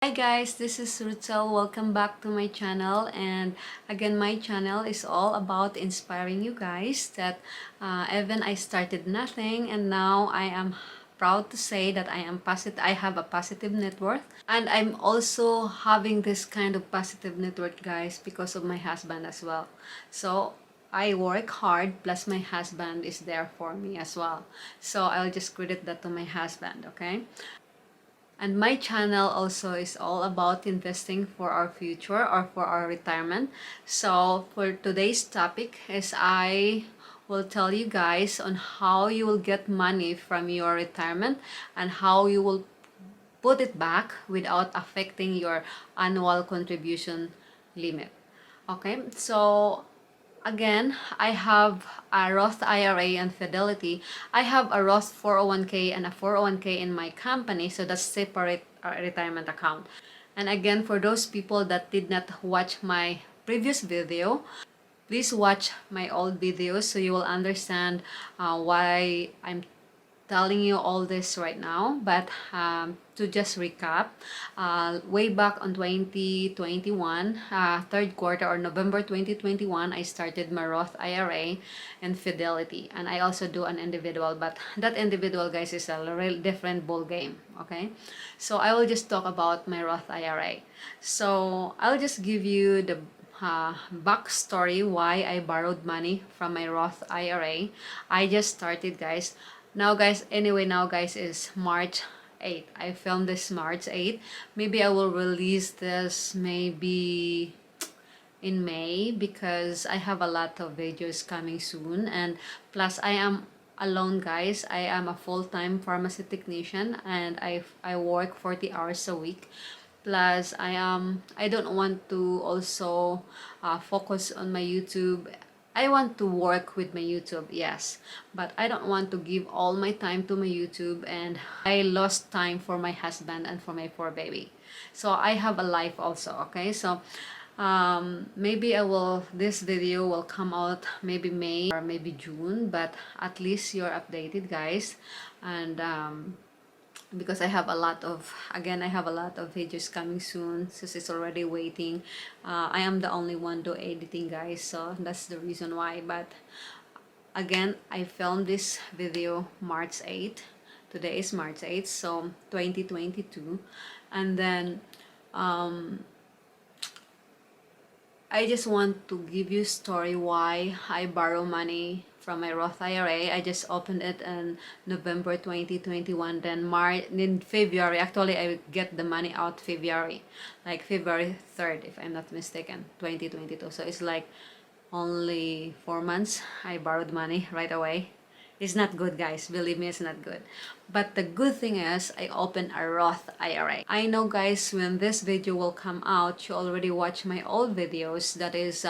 Hi guys, this is Ruchel. Welcome back to my channel, and again my channel is all about inspiring you guys that even I started nothing and now I am proud to say that I have a positive net worth, and I'm also having this kind of positive net worth guys because of my husband as well. So I work hard, plus my husband is there for me as well. So I'll just credit that to my husband, okay? And my channel also is all about investing for our future or for our retirement. So for today's topic is I will tell you guys on how you will get money from your retirement and how you will put it back without affecting your annual contribution limit. Okay, so again, I have a Roth IRA and Fidelity. I have a Roth 401k and a 401k in my company, so that's separate retirement account. And again, for those people that did not watch my previous video, please watch my old videos so you will understand why I'm telling you all this right now. But to just recap, way back on 2021, third quarter or November 2021, I started my Roth IRA and Fidelity, and I also do an individual, but that individual guys is a real different ball game. Okay, so I will just talk about my Roth IRA. So I'll just give you the backstory why I borrowed money from my Roth IRA. I just started guys. Now guys, anyway, now guys is March 8th. I filmed this March 8th. Maybe I will release this maybe in May because I have a lot of videos coming soon, and plus I am alone guys. I am a full-time pharmacy technician and I work 40 hours a week. Plus I don't want to also focus on my YouTube. I want to work with my YouTube, yes, but I don't want to give all my time to my YouTube, and I lost time for my husband and for my poor baby. So I have a life also, okay? So maybe this video will come out maybe May or maybe June, but at least you're updated guys. And because I have a lot of videos coming soon, since it's already waiting. I am the only one do editing guys, so that's the reason why. But again, I filmed this video March 8th. Today is March 8th, so 2022. And then I just want to give you a story why I borrow money from my Roth IRA. I just opened it in November 2021. Then in February, actually I get the money out February, like February 3rd, if I'm not mistaken, 2022. So it's like only 4 months I borrowed money right away. It's not good guys, believe me, it's not good. But the good thing is I opened a Roth IRA. I know guys, when this video will come out, you already watched my old videos that is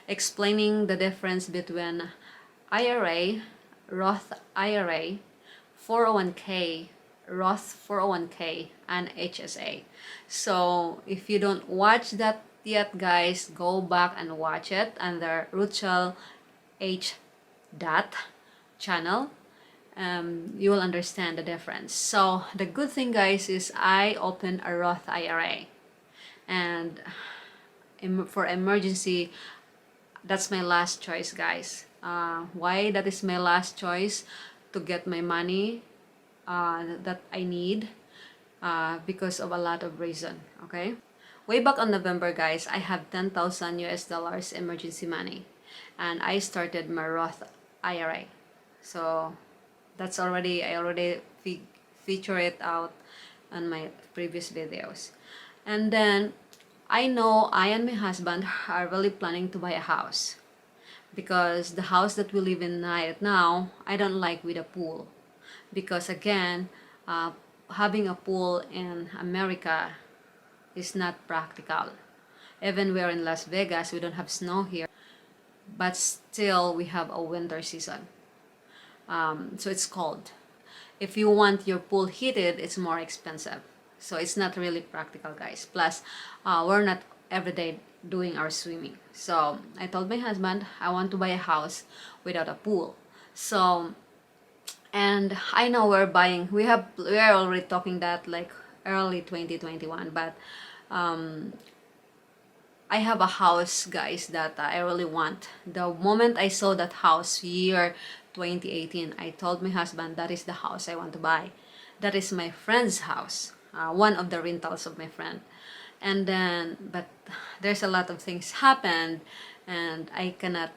explaining the difference between IRA, Roth IRA, 401k, Roth 401k, and HSA. So if you don't watch that yet guys, go back and watch it under Ruchel H. channel. You will understand the difference. So the good thing guys is I opened a Roth IRA, and for emergency, that's my last choice guys. Why that is my last choice? To get my money that I need, because of a lot of reason. Okay, way back on November guys, I have 10,000 US dollars emergency money, and I started my Roth IRA. So that's already, I already feature it out on my previous videos. And then I know I and my husband are really planning to buy a house, because the house that we live in right now, I don't like with a pool, because again, having a pool in America is not practical. Even we're in Las Vegas, we don't have snow here, but still we have a winter season. So it's cold. If you want your pool heated, it's more expensive. So it's not really practical guys. Plus, we're not everyday doing our swimming. So I told my husband I want to buy a house without a pool. So, and I know we are already talking that like early 2021. But I have a house, guys, that I really want. The moment I saw that house, year 2018, I told my husband, that is the house I want to buy. That is my friend's house, one of the rentals of my friend. And then, but there's a lot of things happened, and I cannot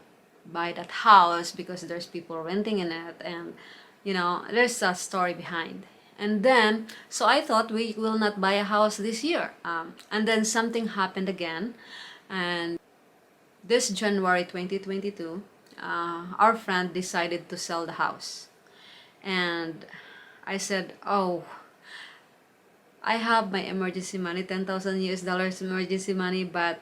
buy that house because there's people renting in it, and there's a story behind. And then, so I thought we will not buy a house this year. And then something happened again, and this January 2022, our friend decided to sell the house. And I said, oh, I have my emergency money, 10,000 US dollars emergency money, but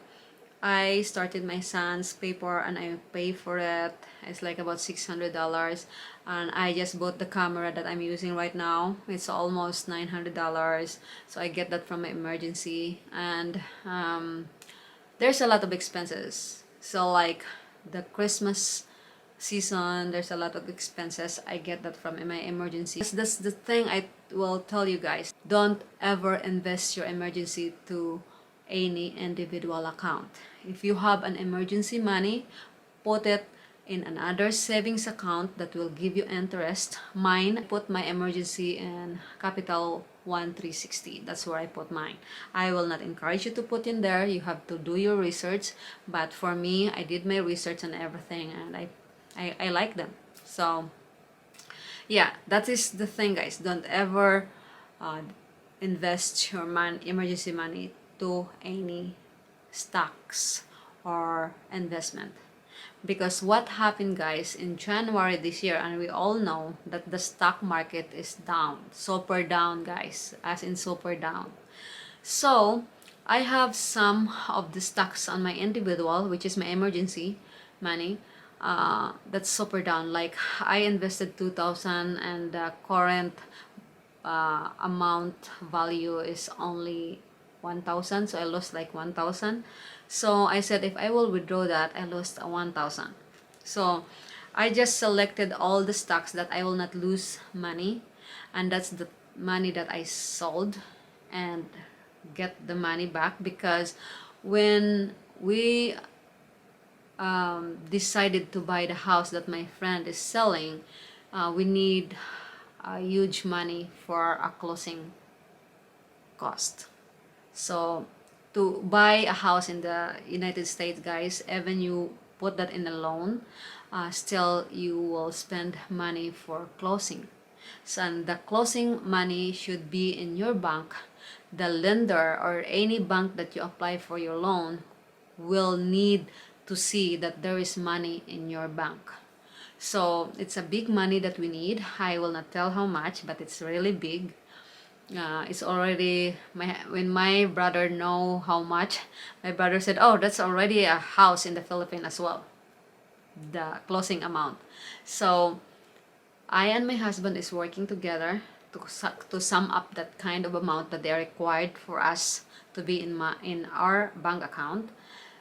I started my son's paper and I pay for it. It's like about $600, and I just bought the camera that I'm using right now. It's almost $900, so I get that from my emergency. And there's a lot of expenses. So like the Christmas season, there's a lot of expenses. I get that from my emergency. That's the thing I will tell you guys. Don't ever invest your emergency to any individual account. If you have an emergency money, put it in another savings account that will give you interest. Mine, I put my emergency in Capital One 360. That's where I put mine. I will not encourage you to put in there. You have to do your research. But for me, I did my research and everything, and I like them. So yeah, that is the thing, guys. Don't ever invest your emergency money to any stocks or investment. Because what happened, guys, in January this year, and we all know that the stock market is down, super down, guys, as in super down. So I have some of the stocks on my individual, which is my emergency money, that's super down. Like I invested 2,000, and the current amount value is only 1,000, so I lost like 1,000. So I said, if I will withdraw that, I lost 1,000. So I just selected all the stocks that I will not lose money, and that's the money that I sold and get the money back. Because when we decided to buy the house that my friend is selling, we need a huge money for a closing cost. So to buy a house in the United States, guys, even you put that in a loan, still you will spend money for closing. So, and the closing money should be in your bank. The lender or any bank that you apply for your loan will need to see that there is money in your bank. So it's a big money that we need. I will not tell how much, but it's really big. It's already when my brother know how much, my brother said, oh, that's already a house in the Philippines as well, the closing amount. So I and my husband is working together to sum up that kind of amount that they are required for us to be in our bank account.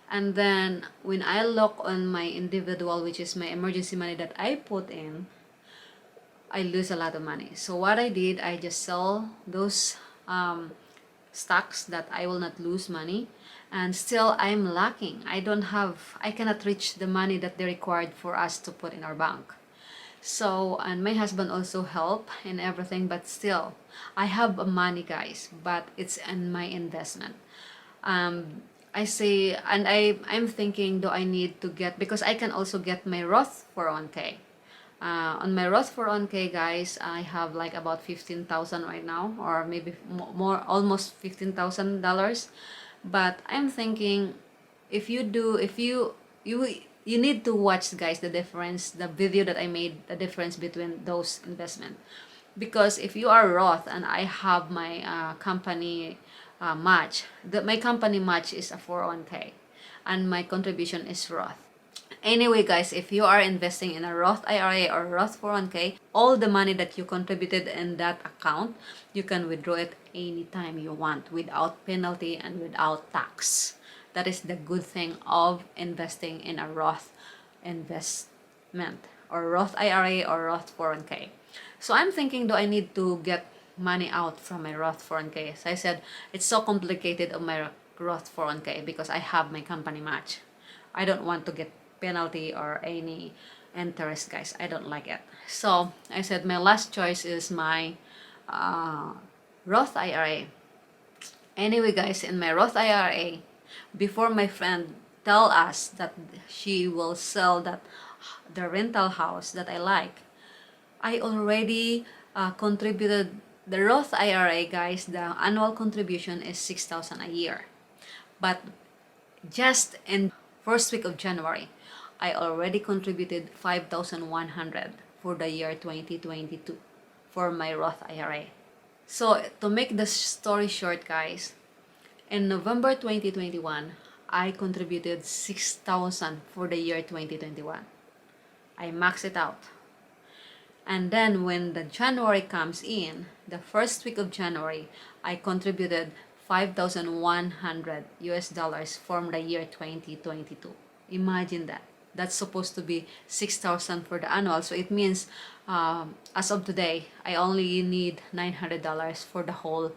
And then when I look on my individual, which is my emergency money that I put in, I lose a lot of money. So what I did, I just sell those stocks that I will not lose money, and still I'm lacking. I cannot reach the money that they required for us to put in our bank. So, and my husband also help in everything, but still I have money, guys, but it's in my investment. I say, and I'm thinking, do I need to get, because I can also get my Roth 401k. On my Roth 401k, guys, I have like about 15,000 right now, or maybe more, almost $15,000. But I'm thinking, if you need to watch, guys, the difference, the video that I made, the difference between those investment. Because if you are Roth and I have my company match, my company match is a 401k, and my contribution is Roth. Anyway, guys, if you are investing in a Roth IRA or Roth 401k, all the money that you contributed in that account, you can withdraw it anytime you want without penalty and without tax. That is the good thing of investing in a Roth investment or Roth IRA or Roth 401k. So I'm thinking, do I need to get money out from my Roth 401k. So I said, it's so complicated on my Roth 401k because I have my company match. I don't want to get penalty or any interest, guys. I don't like it. So I said my last choice is my Roth IRA. Anyway, guys, in my Roth IRA, before my friend tell us that she will sell the rental house that I like, I already contributed the Roth IRA, guys. The annual contribution is 6,000 a year. But just in first week of January, I already contributed 5,100 for the year 2022 for my Roth IRA. So to make the story short, guys, in November 2021, I contributed 6,000 for the year 2021. I maxed it out. And then when the January comes in, the first week of January, I contributed 5,100 US dollars from the year 2022. Imagine that. That's supposed to be 6,000 for the annual. So it means as of today, I only need $900 for the whole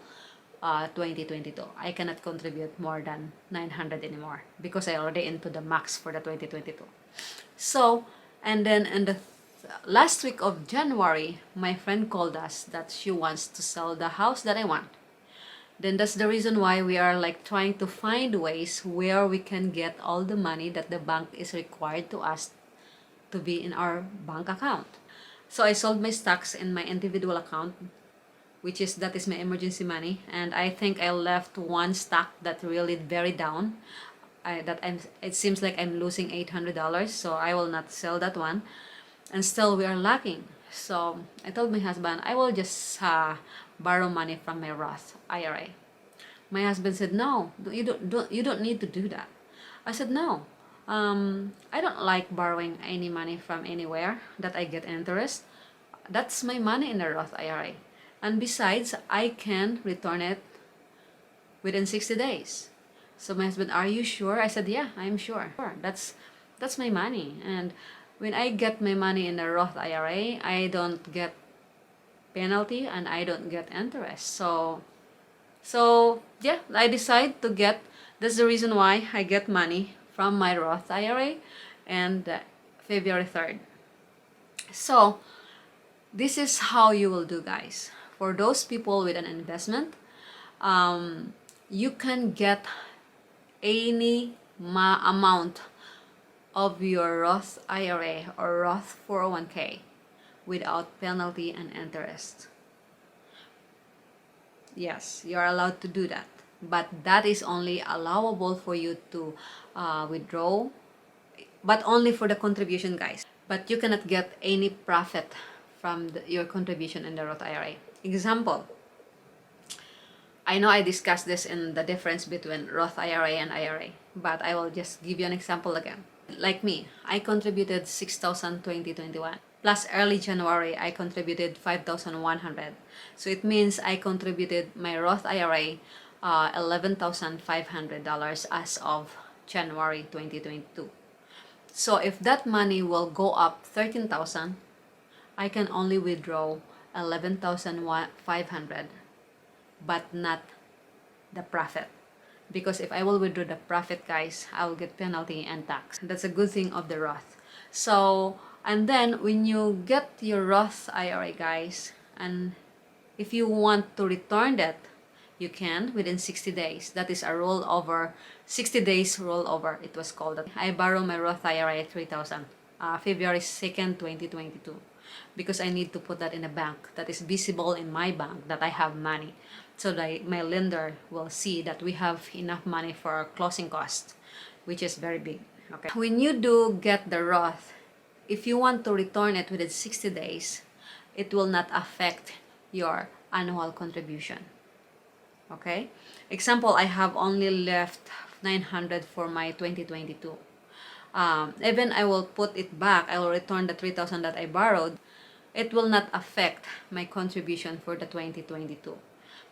2022. I cannot contribute more than 900 anymore because I already into the max for the 2022. So, and then in the last week of January, my friend called us that she wants to sell the house that I want. Then that's the reason why we are like trying to find ways where we can get all the money that the bank is required to us to be in our bank account. So I sold my stocks in my individual account, that is my emergency money, and I think I left one stock that really very down. It seems like I'm losing $800, so I will not sell that one. And still we are lacking. So I told my husband I will just borrow money from my Roth IRA. My husband said, "No, you don't need to do that." I said, "No, I don't like borrowing any money from anywhere that I get interest. That's my money in the Roth IRA. And besides, I can return it within 60 days. So my husband, "Are you sure?" I said, "Yeah, I'm sure. That's my money. And when I get my money in the Roth IRA, I don't get penalty and I don't get interest." So yeah, I decide to get, that's the reason why I get money from my Roth IRA and February 3rd. So this is how you will do, guys. For those people with an investment, you can get any amount of your Roth IRA or Roth 401k without penalty and interest. Yes, you're allowed to do that, but that is only allowable for you to withdraw, but only for the contribution, guys. But you cannot get any profit from your contribution in the Roth IRA. Example, I know I discussed this in the difference between Roth IRA and IRA, but I will just give you an example again. Like me, I contributed 6,000 2021. Plus early January, I contributed 5,100. So it means I contributed my Roth IRA $11,500 as of January 2022. So if that money will go up 13,000, I can only withdraw 11,500, but not the profit. Because if I will withdraw the profit, guys, I will get penalty and tax. That's a good thing of the Roth. So, and then when you get your Roth IRA, guys, and if you want to return that, you can within 60 days. That is a rollover, 60 days rollover, it was called. I borrow my Roth IRA at 3,000, February 2nd, 2022. Because I need to put that in a bank that is visible in my bank that I have money, so that my lender will see that we have enough money for our closing cost, which is very big. Okay, when you do get the Roth, if you want to return it within 60 days, it will not affect your annual contribution. Okay, example, I have only left 900 for my 2022. Even I will put it back, I will return the 3,000 that I borrowed, it will not affect my contribution for the 2022.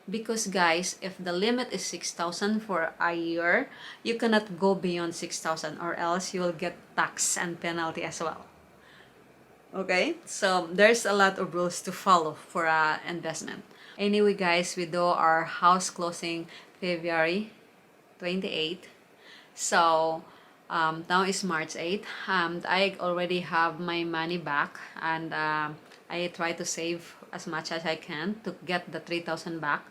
Because guys, if the limit is 6,000 for a year, you cannot go beyond 6,000 or else you will get tax and penalty as well. Okay, so there's a lot of rules to follow for investment. Anyway, guys, we do our house closing February 28th. So now is March 8th. I already have my money back, and I try to save as much as I can to get the 3,000 back.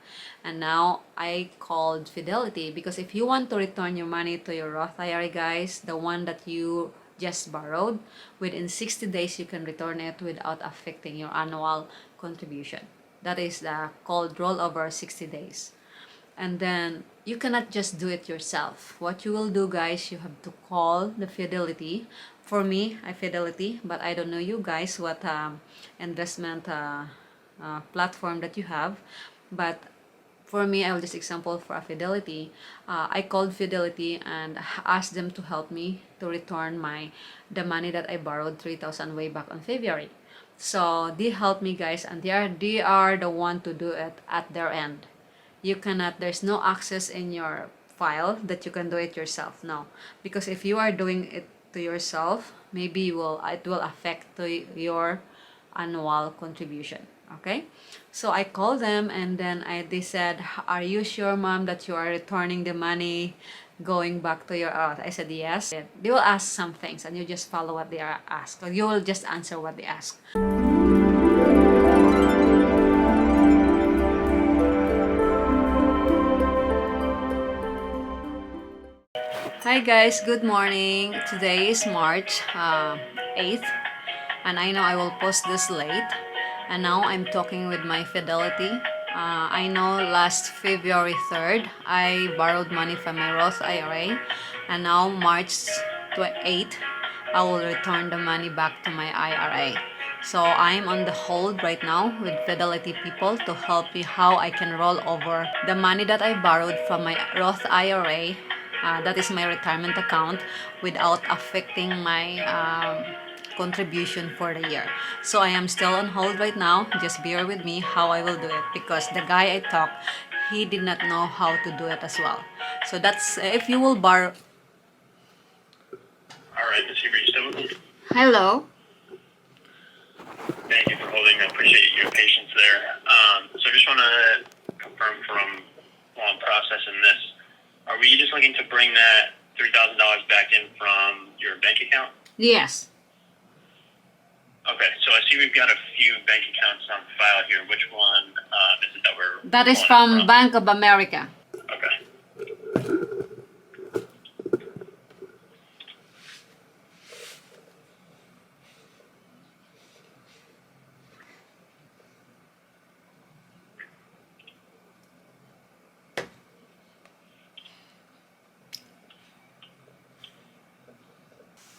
And now I called Fidelity, because if you want to return your money to your Roth IRA, guys, the one that you just borrowed, within 60 days you can return it without affecting your annual contribution. That is the called rollover 60 days. And then you cannot just do it yourself. What you will do, guys, you have to call the Fidelity. For me, I Fidelity, but I don't know you guys what investment platform that you have. But for me, I will just example for a Fidelity. I called Fidelity and asked them to help me to return the money that I borrowed 3,000 way back on February. So they helped me, guys, and they are the one to do it at their end. You cannot, there's no access in your file that you can do it yourself. No, because if you are doing it to yourself, maybe it will affect to your annual contribution. Okay, so I called them, and then they said, are you sure, mom, that you are returning the money going back to your Roth? I said yes. They will ask some things, and you just follow what they are asked, or you will just answer what they ask. Hi guys, good morning. Today is March 8th, and I know I will post this late. And now I'm talking with my Fidelity. I know last February 3rd, I borrowed money from my Roth IRA, and now March 8th, I will return the money back to my IRA. So I'm on the hold right now with Fidelity people to help me how I can roll over the money that I borrowed from my Roth IRA. That is my retirement account, without affecting my contribution for the year. So I am still on hold right now. Just bear with me how I will do it, because the guy I talked, he did not know how to do it as well. So that's if you will borrow. All right, Ms. Hebert, you still with me? Hello. Thank you for holding. I appreciate your patience there. So I just want to confirm from while I'm processing this, are we just looking to bring that $3,000 back in from your bank account? Yes. Okay, so I see we've got a few bank accounts on file here. Which one is it that we're That is pulling from Bank of America. Okay.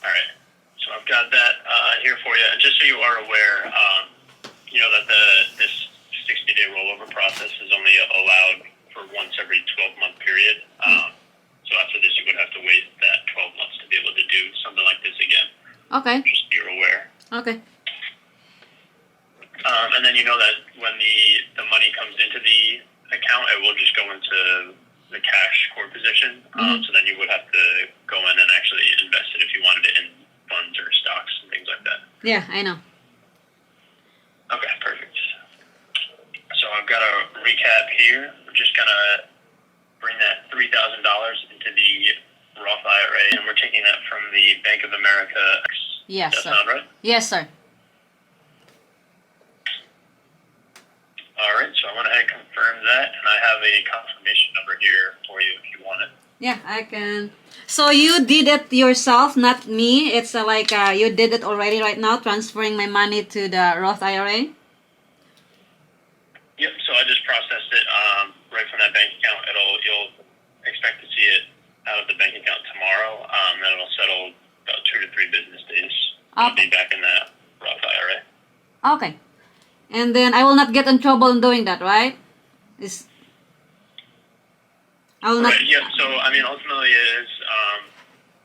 All right, so I've got that here for you. And just so you are aware, you know that this 60-day rollover process is only allowed for once every 12-month period. So after this, you would have to wait that 12 months to be able to do something like this again. Okay. Just be aware. Okay. And then you know that when the money comes into the account, it will just go into the cash core position. So then you would have to go in and actually invest it if you wanted it in funds or stocks and things like that. Yeah, I know. Okay, perfect. So I've got a recap here. We're just going to bring that $3,000 into the Roth IRA, and we're taking that from the Bank of America. Yes, Does that sir. sound right? Yes, sir. All right, so I went ahead and confirmed that, and I have a confirmation number here for you if you want it. Yeah, I can. So you did it yourself, not me. It's like you did it already right now, transferring my money to the Roth IRA. Yep, so I just processed it right from that bank account. You'll expect to see it out of the bank account tomorrow. Then it'll settle about 2 to 3 business days. It'll be back in that Roth IRA. Okay. And then I will not get in trouble in doing that, right? I will not. Right, yep, so I mean ultimately it is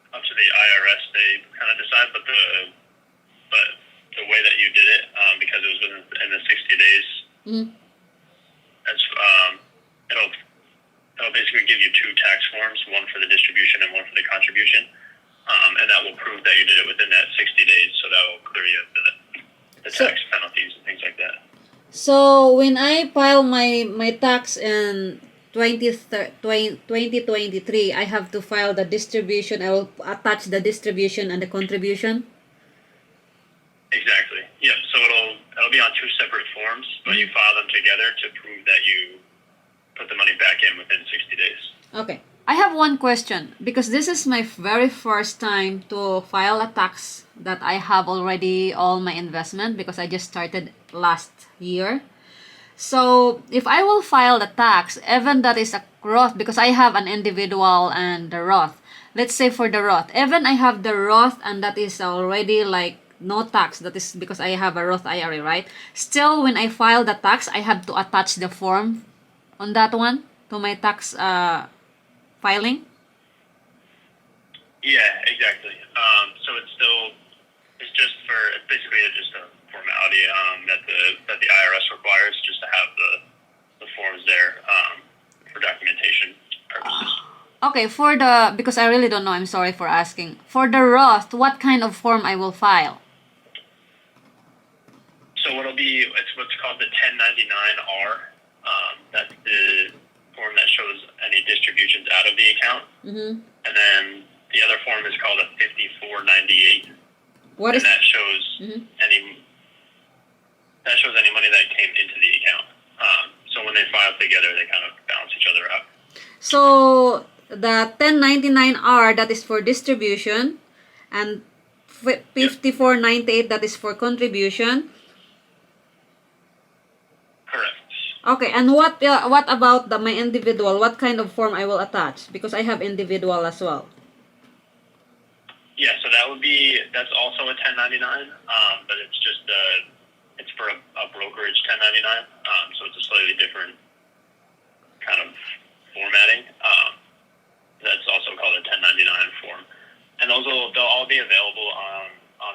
up to the IRS. They kind of decide, but the way that you did it, because it was in the 60 days, it'll basically give you 2 tax forms, one for the distribution and one for the contribution, and that will prove that you did it within that 60 days. So that will clear you of the tax penalties and things like that. So when I file my tax in 2023, I have to file the distribution. I will attach the distribution and the contribution. Exactly. Yep. So it'll be on two separate forms, but you file them together to prove that you put the money back in within 60 days. Okay. I have one question because this is my very first time to file a tax that I have already all my investment because I just started last year. So if I will file the tax, even that is a Roth, because I have an individual and the Roth. Let's say for the Roth, even I have the Roth and that is already like no tax. That is because I have a Roth IRA, right? Still, when I file the tax, I have to attach the form on that one to my tax filing. Yeah, exactly. So it's just basically just a formality that the IRS requires, just to have the forms there for documentation purposes. Okay, because I really don't know, I'm sorry for asking. For the Roth, what kind of form I will file? So it's what's called the 1099-R. That's the form that shows any distributions out of the account. Mm-hmm. And then the other form is called a 5498. That shows any money that came into the account. So when they file together, they kind of balance each other out. So the 1099-R, that is for distribution, and 5498, that is for contribution. Correct. Okay, and what about my individual? What kind of form I will attach? Because I have individual as well. Yeah, so that's also a 1099, but it's for a brokerage 1099, so it's a slightly different kind of formatting. That's also called a 1099 form, and they'll all be available on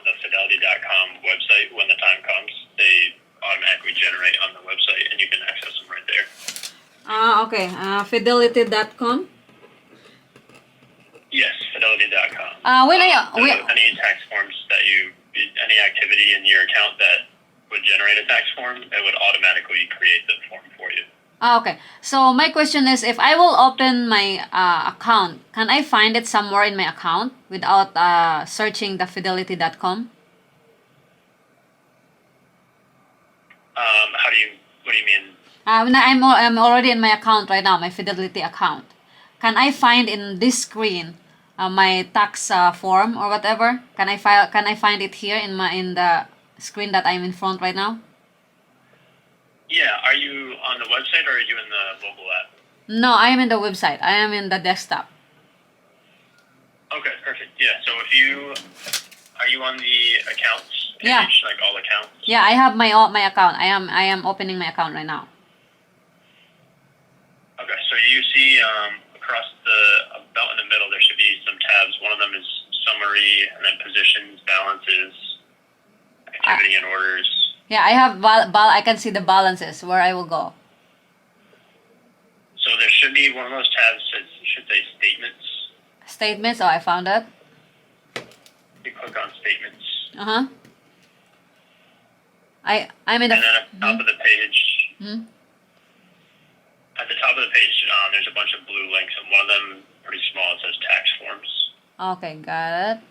the Fidelity.com website when the time comes. They automatically generate on the website, and you can access them right there. Okay. Fidelity.com. Yes, Fidelity.com. Any tax forms any activity in your account that would generate a tax form, it would automatically create the form for you. Okay. So my question is, if I will open my account, can I find it somewhere in my account without searching the Fidelity.com? What do you mean? I'm already in my account right now, my Fidelity account. Can I find in this screen my tax form or whatever? Can I find it here in the screen that I'm in front right now? Yeah. Are you on the website or are you in the mobile app? No, I am in the website. I am in the desktop. Okay, perfect. Yeah. So are you on the accounts page? Yeah. Like all accounts? Yeah, I have my account. I am opening my account right now. Okay, so you see across about in the middle, there should be some tabs. One of them is summary, and then positions, balances, activity and orders. Yeah, I have I can see the balances where I will go. So there should be one of those tabs that should say statements. Statements. Oh, I found it. You click on statements. I'm in the. And then at the top of the page. At the top of the page, there's a bunch of blue links, and one of them, pretty small, it says tax forms. Okay, got it.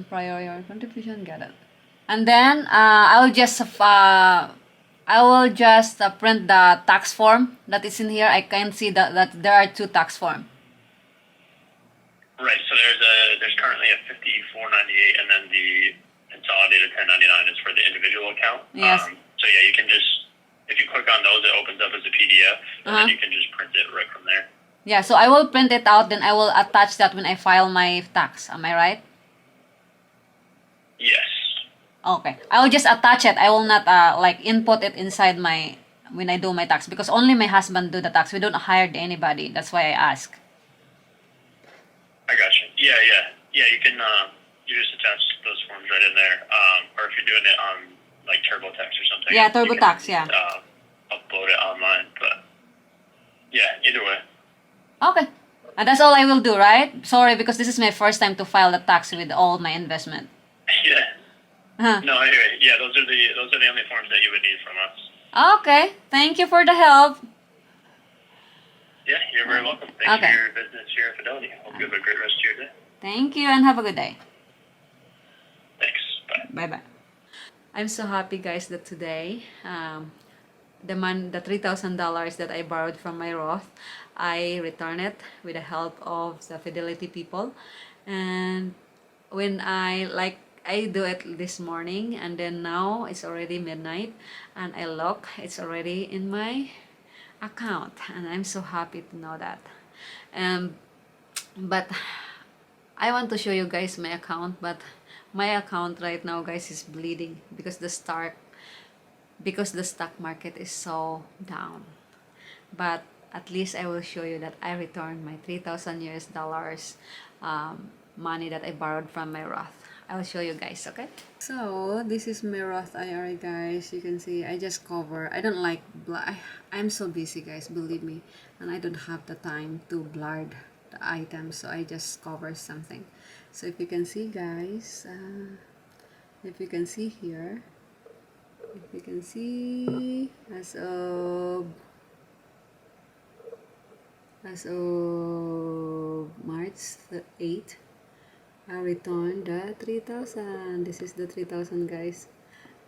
Prior contribution, got it. And then I will just print the tax form that is in here. I can see that there are two tax forms. Right. So there's currently a 5498, and then the consolidated 1099 is for the individual account. Yes. So yeah, you can just, if you click on those, it opens up as a PDF, and then you can just print it right from there. Yeah, so I will print it out, then I will attach that when I file my tax. Am I right? Yes. Okay. I will just attach it. I will not input it inside when I do my tax, because only my husband do the tax. We don't hire anybody. That's why I ask. I got you. Yeah. You can you just attach those forms right in there, or if you're doing it on like TurboTax or something. Yeah, TurboTax. Yeah. Upload it online, but yeah, either way. Okay. And that's all I will do, right? Sorry, because this is my first time to file the tax with all my investment. Yeah. No, I hear you. Yeah, those are the only forms that you would need from us. Okay, thank you for the help. Yeah, you're very welcome. Thanks for Okay, your business here at Fidelity. Hope you have a great rest of your day. thank you and have a good day. Thanks. Bye. Bye bye. I'm so happy, guys, that today the $3,000 that I borrowed from my Roth, I return it with the help of the Fidelity people. And when I do it this morning, and then now it's already midnight, and I look, it's already in my account, and I'm so happy to know that. But I want to show you guys my account, but my account right now, guys, is bleeding because the stock market is so down. But at least I will show you that I returned my 3,000 US dollars money that I borrowed from my Roth. I will show you guys, okay? So this is my Roth IRA, guys. You can see I just cover. I don't like I'm so busy, guys, believe me, and I don't have the time to blur the items, so I just cover something. So if you can see, guys, if you can see here, if you can see, as of March 8th, I returned the 3,000. This is the 3,000, guys.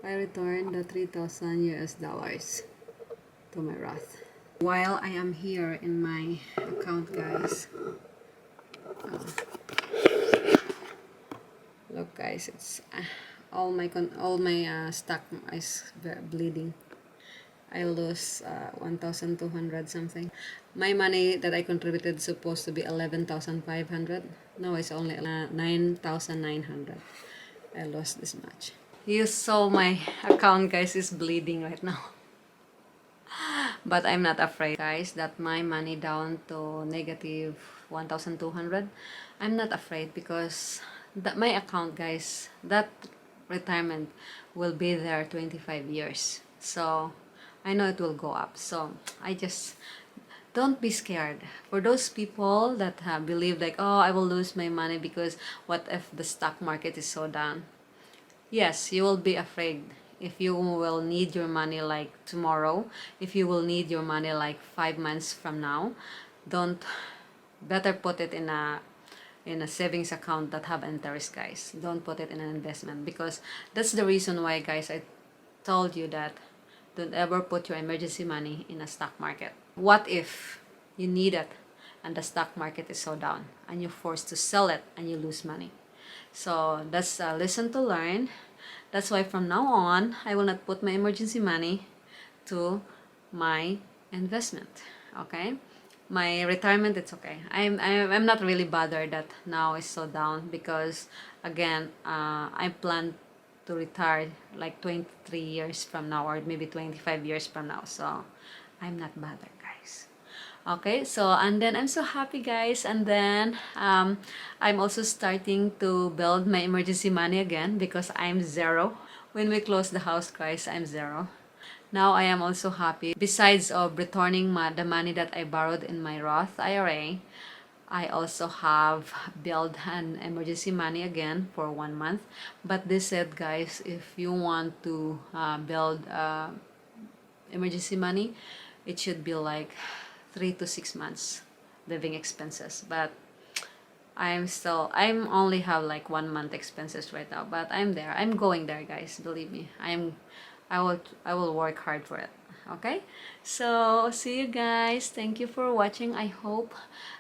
I returned the 3,000 US dollars to my Roth. While I am here in my account, guys, look, guys, it's all my stock is bleeding. I lose 1,200 something. My money that I contributed supposed to be 11,500. No, it's only 9,900. I lost this much. You saw my account, guys, is bleeding right now. But I'm not afraid, guys, that my money down to negative 1,200. I'm not afraid because my account, guys, that retirement will be there 25 years. So I know it will go up. So I just don't be scared. For those people that believe like, oh, I will lose my money because what if the stock market is so down? Yes, you will be afraid if you will need your money like tomorrow, if you will need your money like 5 months from now. Don't better put it in a savings account that have interest, guys. Don't put it in an investment, because that's the reason why, guys, I told you that don't ever put your emergency money in a stock market. What if you need it and the stock market is so down and you're forced to sell it and you lose money? So that's a lesson to learn. That's why from now on, I will not put my emergency money to my investment. Okay? My retirement, it's okay. I'm not really bothered that now is so down, because again, I plan to retire like 23 years from now, or maybe 25 years from now. So I'm not bothered, guys. Okay, so and then I'm so happy, guys, and then I'm also starting to build my emergency money again, because I'm zero. When we close the house, guys, I'm zero. Now I am also happy. Besides of returning the money that I borrowed in my Roth IRA, I also have built an emergency money again for 1 month. But they said, guys, if you want to build emergency money, it should be like 3 to 6 months living expenses. But I'm only have like 1 month expenses right now, but I'm there. I'm going there, guys. Believe me. I will work hard for it. Okay, so see you guys. Thank you for watching. I hope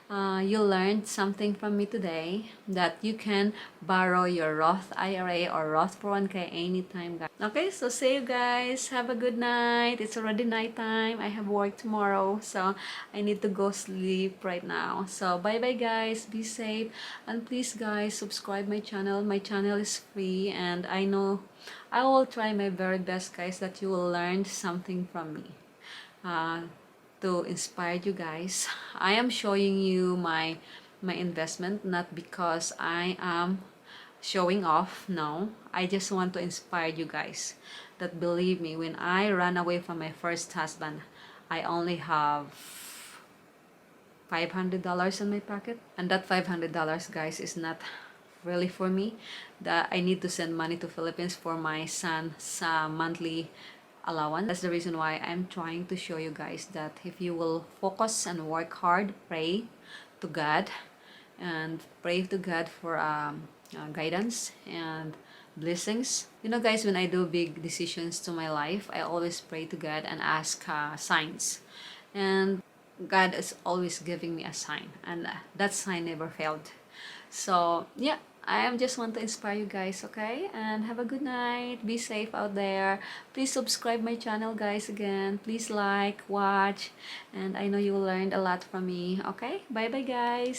you learned something from me today, that you can borrow your Roth IRA or Roth 401k anytime, guys. Okay, so see you guys. Have a good night. It's already nighttime. I have work tomorrow, so I need to go sleep right now. So bye bye, guys. Be safe, and please, guys, subscribe my channel. My channel is free, and I know I will try my very best, guys, that you will learn something from me to inspire you guys. I am showing you my investment, not because I am showing off. No, I just want to inspire you guys, that believe me, when I ran away from my first husband, I only have $500 in my pocket, and that $500, guys, is not really for me that I need to send money to Philippines for my son's monthly allowance. That's the reason why I'm trying to show you guys that if you will focus and work hard, pray to God, and pray to God for guidance and blessings. You know, guys, when I do big decisions to my life, I always pray to God and ask signs. And God is always giving me a sign, and that sign never failed. So, yeah, I am just want to inspire you guys, okay? And have a good night. Be safe out there. Please subscribe my channel, guys, again. Please like, watch, and I know you learned a lot from me, okay? Bye-bye, guys.